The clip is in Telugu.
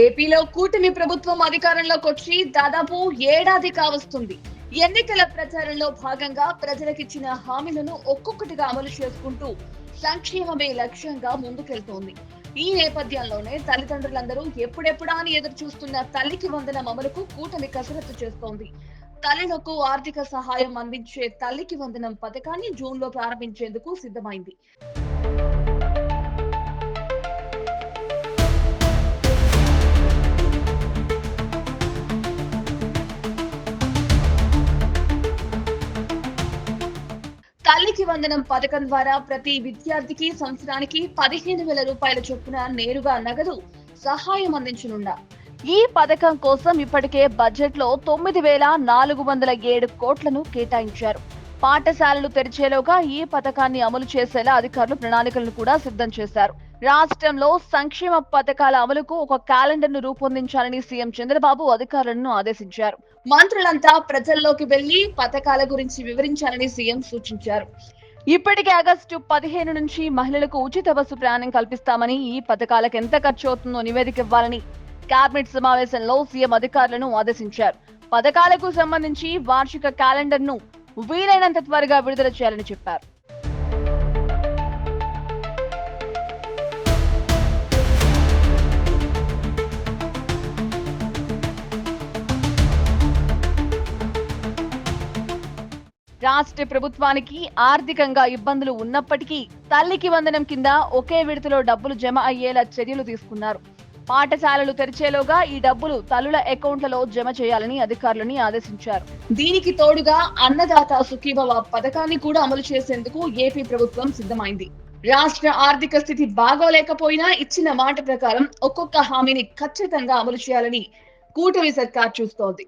ఏపీలో కూటమి ప్రభుత్వం అధికారంలోకి వచ్చి దాదాపు ఏడాది కావస్తుంది. ఎన్నికల ప్రచారంలో భాగంగా ప్రజలకిచ్చిన హామీలను ఒక్కొక్కటిగా అమలు చేసుకుంటూ సంక్షేమమే లక్ష్యంగా ముందుకెళ్తోంది. ఈ నేపథ్యంలోనే తల్లిదండ్రులందరూ ఎప్పుడెప్పుడా అని ఎదురు చూస్తున్న తల్లికి వందనం అమలుకు కూటమి కసరత్తు చేస్తోంది. తల్లులకు ఆర్థిక సహాయం అందించే తల్లికి వందనం పథకాన్ని జూన్లో ప్రారంభించేందుకు సిద్ధమైంది. తల్లికి వందనం పథకం ద్వారా ప్రతి విద్యార్థికి సంవత్సరానికి 15,000 రూపాయల చొప్పున నేరుగా నగదు సహాయం అందించనున్నారు. ఈ పథకం కోసం ఇప్పటికే బడ్జెట్ లో 9,407 కోట్లను కేటాయించారు. పాఠశాలలు తెరిచేలోగా ఈ పథకాన్ని అమలు చేసేలా అధికారులు ప్రణాళికలను కూడా సిద్ధం చేశారు. రాష్ట్రంలో సంక్షేమ పథకాల అమలుకు ఒక క్యాలెండర్ ను రూపొందించాలని సీఎం చంద్రబాబు అధికారులను ఆదేశించారు. మంత్రులంతా ప్రజల్లోకి వెళ్లి పథకాల గురించి వివరించాలని సీఎం సూచించారు. ఇప్పటికే ఆగస్టు 15 నుంచి మహిళలకు ఉచిత బస్సు ప్రయాణం కల్పిస్తామని, ఈ పథకాలకు ఎంత ఖర్చు అవుతుందో నివేదిక ఇవ్వాలని కేబినెట్ సమావేశంలో సీఎం అధికారులను ఆదేశించారు. పథకాలకు సంబంధించి వార్షిక క్యాలెండర్ ను వీలైనంత త్వరగా విడుదల చేయాలని చెప్పారు. రాష్ట్ర ప్రభుత్వానికి ఆర్థికంగా ఇబ్బందులు ఉన్నప్పటికీ తల్లికి వందనం కింద ఒకే విడతలో డబ్బులు జమ అయ్యేలా చర్యలు తీసుకున్నారు. పాఠశాలలు తెరిచేలోగా ఈ డబ్బులు తల్లుల అకౌంట్లలో జమ చేయాలని అధికారులని ఆదేశించారు. దీనికి తోడుగా అన్నదాత సుఖీభవ పథకాన్ని కూడా అమలు చేసేందుకు ఏపీ ప్రభుత్వం సిద్ధమైంది. రాష్ట్ర ఆర్థిక స్థితి బాగోలేకపోయినా ఇచ్చిన మాట ప్రకారం ఒక్కొక్క హామీని ఖచ్చితంగా అమలు చేయాలని కూటమి సర్కార్ చూస్తోంది.